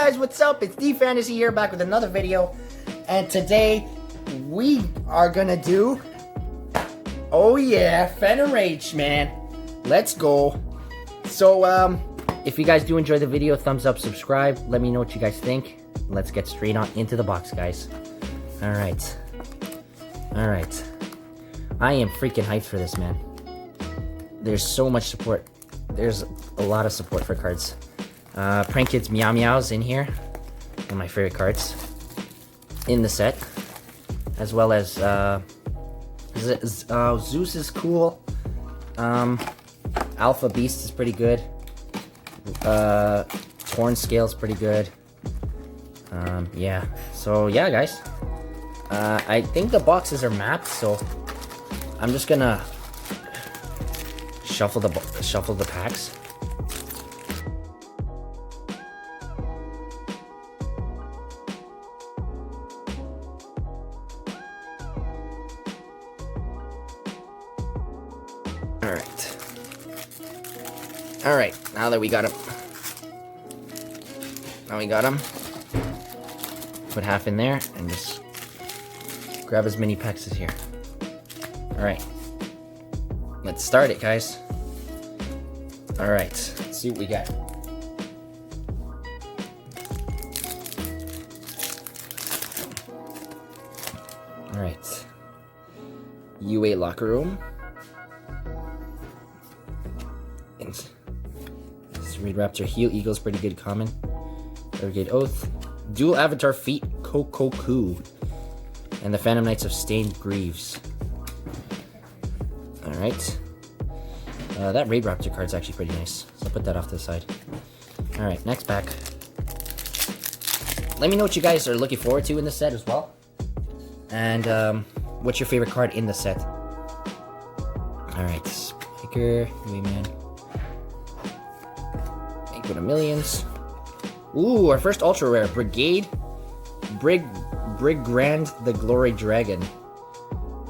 guys, what's up? It's D Fantasy here, back with another video. And today, we are gonna do... Oh yeah, Fenner H, man. Let's go. So, if you guys do enjoy the video, thumbs up, subscribe. Let me know what you guys think. Let's get straight on into the box, guys. Alright. Alright. I am freaking hyped for this, man. There's so much support. There's a lot of support for cards. Prank Kids Meow Meows in here. One of my favorite cards in the set. As well as, Zeus is cool. Alpha Beast is pretty good. Torn Scale is pretty good. Yeah. So, yeah, guys. I think the boxes are mapped, so I'm just gonna shuffle the packs. Alright, now that we got him. Put half in there and just grab as many packs as here. Alright. Let's start it, guys. Alright, let's see what we got. Alright. UA Locker Room. Reed Raptor Heel Eagle's pretty good common. Brigade Oath. Dual Avatar Feet Kokoku. And the Phantom Knights of Stained Greaves. Alright. That Raid Raptor card's actually pretty nice. So I'll put that off to the side. Alright, next pack. Let me know what you guys are looking forward to in the set as well. And what's your favorite card in the set? Alright, Spiker, Man. With a millions. Ooh, our first ultra rare. Brigade. Brig Grand the Glory Dragon.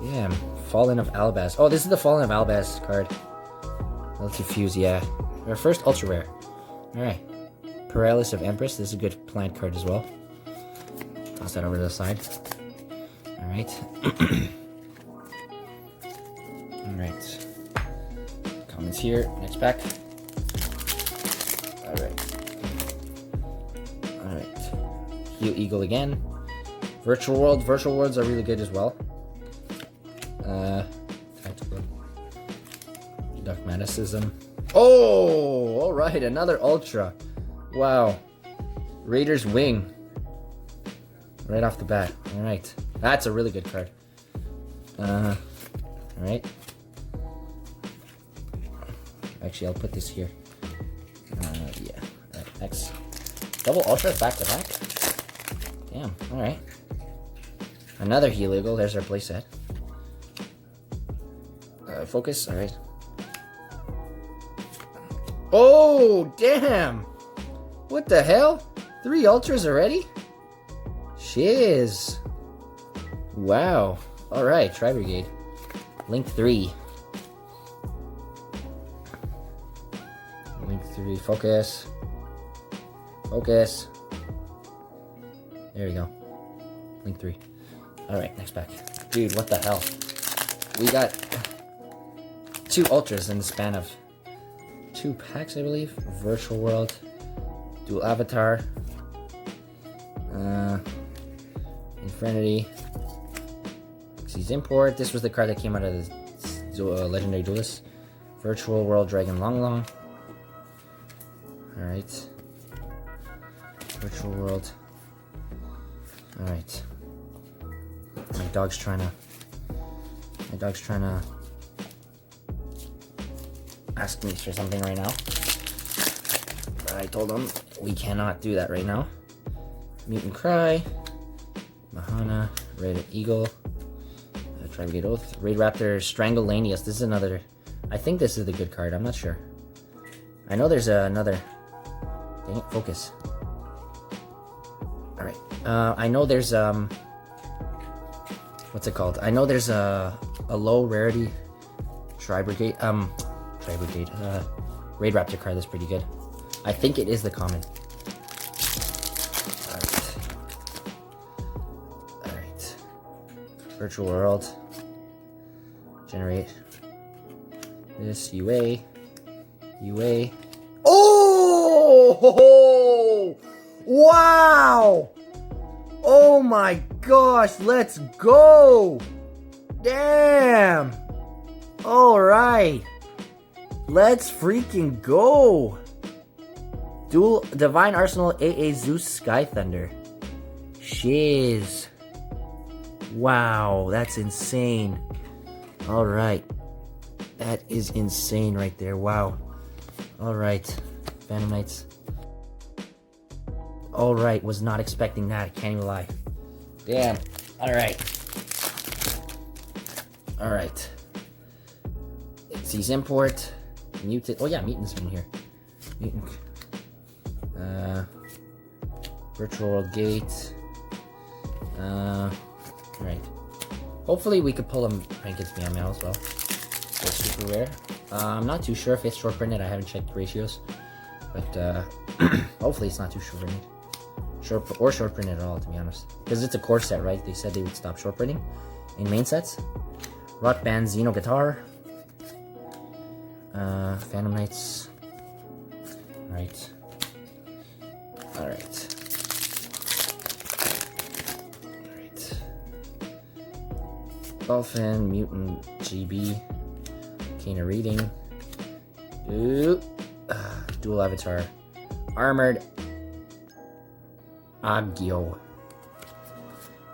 Yeah, Fallen of Albaz. Oh, this is the Fallen of Albaz card. A little confused, yeah. Our first ultra rare. Alright. Paralysis of Empress. This is a good plant card as well. Toss that over to the side. Alright. Alright. Comments here. Next pack. Alright. Heel Eagle again. Virtual World. Virtual Worlds are really good as well. Tactical. Dogmaticism. Oh! Alright, another Ultra. Wow. Raider's Wing. Right off the bat. Alright. That's a really good card. Alright. Actually, I'll put this here. Yeah. Alright, next. Double Ultras back to back? Damn, alright. Another Heel Eagle, there's our playset. Focus, alright. Oh, damn! What the hell? 3 Ultras already? Shiz. Wow. Alright, Tri-Brigade. Link 3. Link 3, focus. Focus. There we go. Link 3. Alright, next pack. Dude, what the hell? We got 2 Ultras in the span of 2 packs, I believe. Virtual World. Dual Avatar. Infinity. Xyz Import. This was the card that came out of the Legendary Duelist. Virtual World Dragon Long Long. Alright. Virtual World. Alright. My dog's trying to ask me for something right now. But I told him we cannot do that right now. Mutant Cry. Mahana. Red Eagle. Tri-Brigade Oath. Raid Raptor Strangulanius. This is another... I think this is the good card. I'm not sure. I know there's another... Dang it, focus. Alright. I know there's, what's it called? I know there's a low rarity Tri-Brigade, Raid Raptor card that's pretty good. I think it is the common. Virtual world. Generate. This UA. UA. Oh! Wow! Oh my gosh, let's go! Damn! Alright. Let's freaking go! Dual Divine Arsenal AA Zeus Sky Thunder. Shiz. Wow, that's insane. Alright. That is insane right there. Wow. Alright. Phantom Knights. Alright, was not expecting that. Can't even lie. Damn. Alright. Alright. Seas import. Mutant. Oh yeah, Mutant's in here. Mutant. Virtual World Gate. Alright. Hopefully we could pull a Trinkets Meow as well. It's super rare. I'm not too sure if it's short printed. I haven't checked the ratios. But hopefully it's not too short printed. Short printed at all, to be honest. Because it's a core set, right? They said they would stop short printing in main sets. Rock Band Xeno Guitar. Phantom Knights. Alright. Alright. Alright. Dolphin, Mutant, GB. Kana Reading. Dual Avatar. Armored Agyo.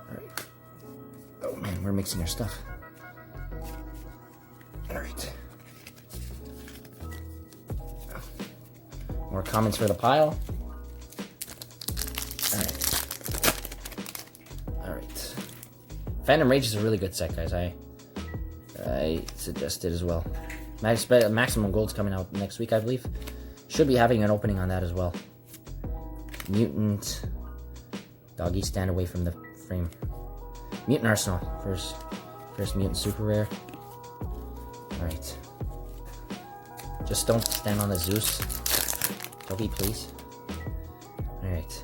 Alright. Oh man, we're mixing our stuff. Alright. More comments for the pile. Alright. Alright. Phantom Rage is a really good set, guys. I suggest it as well. Maximum Gold's coming out next week, I believe. Should be having an opening on that as well. Mutant. Doggy, stand away from the frame. Mutant Arsenal. First Mutant Super Rare. Alright. Just don't stand on the Zeus. Doggy, please. Alright.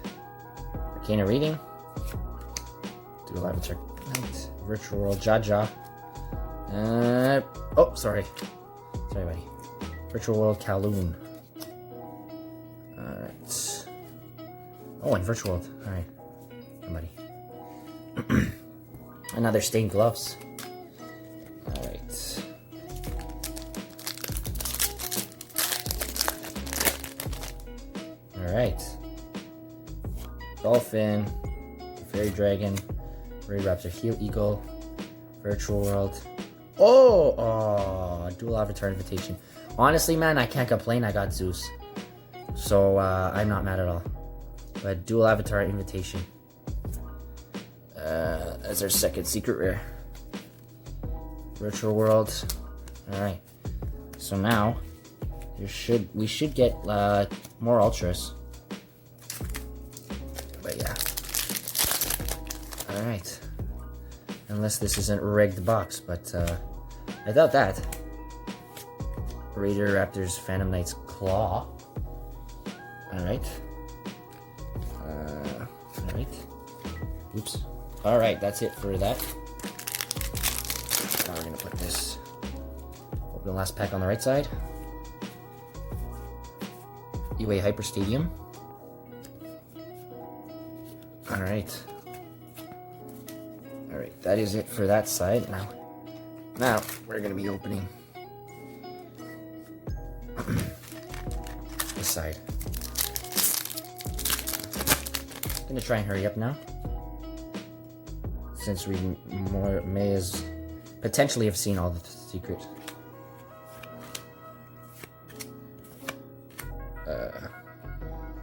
Arcana Reading. Dual Avatar Knight. Virtual World Jaja. Oh, sorry. Sorry, buddy. Virtual World Kowloon. Alright. Oh, and Virtual World. Alright. Buddy. Another stained gloves. Alright. Alright. Dolphin. Fairy Dragon. Ray Raptor Heel Eagle. Virtual World. Oh, Dual Avatar Invitation. Honestly, man, I can't complain. I got Zeus. So, I'm not mad at all. But Dual Avatar Invitation. As our second secret rare. Virtual World. Alright. So now, we should get more Ultras. But yeah. Alright. Unless this isn't a rigged box, but I doubt that. Raider Raptors Phantom Knights Claw. Alright. Alright. Oops. Alright, that's it for that. Now we're gonna put this. Open the last pack on the right side. UA Hyper Stadium. Alright. Alright, that is it for that side. Now we're gonna be opening this side. Gonna try and hurry up now, since we may as potentially have seen all the secrets.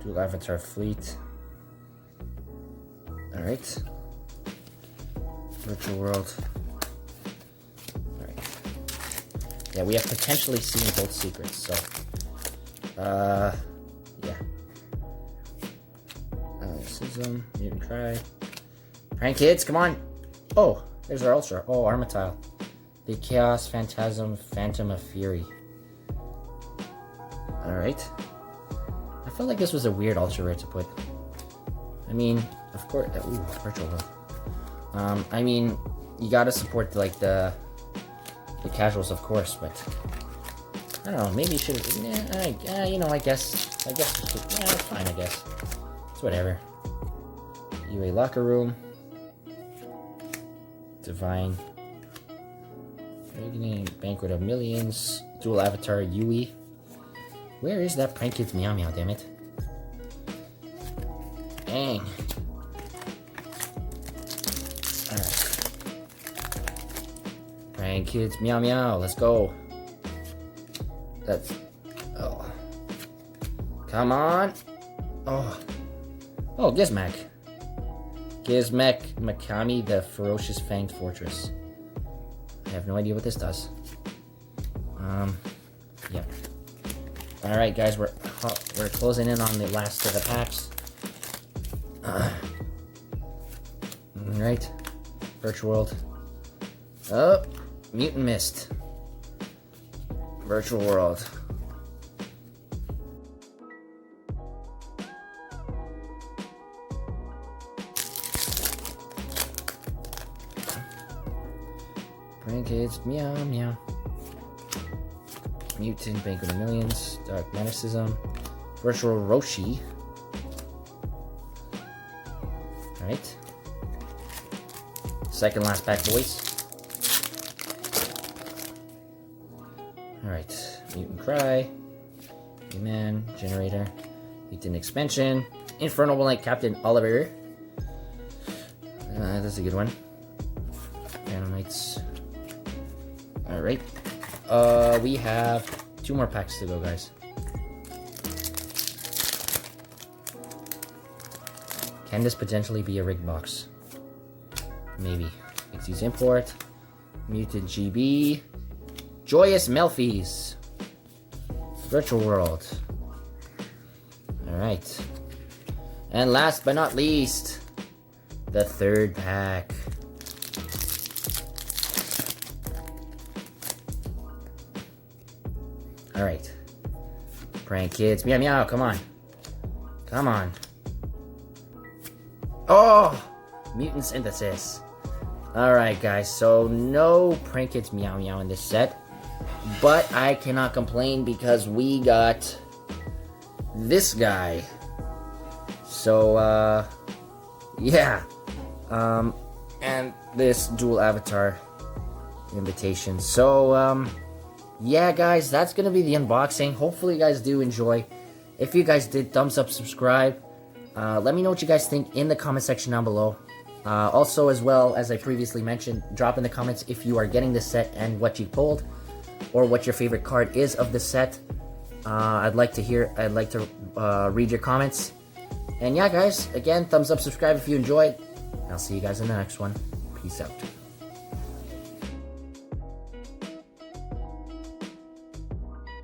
Dual Avatar Fleet. Alright. Virtual World. Alright. Yeah, we have potentially seen both secrets, so. Yeah. Sism, Mutant Try. Prank Kids, come on! Oh, there's our Ultra. Oh, Armatile. The Chaos Phantasm Phantom of Fury. Alright. I felt like this was a weird Ultra rare to put. I mean, of course. Ooh, Virtual World. I mean, you gotta support like the casuals, of course, but I don't know, maybe you should, you know, I guess you should, yeah, it's fine, I guess. It's whatever. UA Locker Room. Divine. Banquet of Millions. Dual Avatar Yui. Where is that Prank Kids Meow Meow, damn it? Dang. Alright. Prank Kids Meow Meow, let's go. That's... Oh. Come on. Oh. Oh, Gizmek. Gizmek Makami, the Ferocious Fanged Fortress. I have no idea what this does. Yeah. Alright, guys, we're closing in on the last of the packs. Alright. Virtual World. Oh, Mutant Mist. Virtual World. Prank Kids, meow meow. Mutant, Banquet of Millions, Dark Manicism, Virtual Roshi. Alright. Second last pack, boys. Alright. Mutant Cry, E-Man, Generator, Mutant Expansion, Infernal Knight Captain Oliver. That's a good one. Phantom Knights. Alright. We have 2 more packs to go, guys. Can this potentially be a rigged box? Maybe. Xyz Import. Mutant GB. Joyous Melfies. Virtual World. Alright. And last but not least, the 3rd pack. Alright. Prank Kids. Meow meow, come on. Come on. Oh! Mutant Synthesis. Alright, guys. So, no Prank Kids Meow Meow in this set. But I cannot complain because we got this guy. So, yeah. And this dual avatar invitation. So, yeah, guys, that's gonna be the unboxing. Hopefully you guys do enjoy. If you guys did, thumbs up, subscribe. Let me know what you guys think in the comment section down below. Also, as well, as I previously mentioned, drop in the comments if you are getting this set and what you pulled, or what your favorite card is of the set. I'd like to read your comments. And yeah, guys, again, thumbs up, subscribe if you enjoyed. I'll see you guys in the next one. Peace out.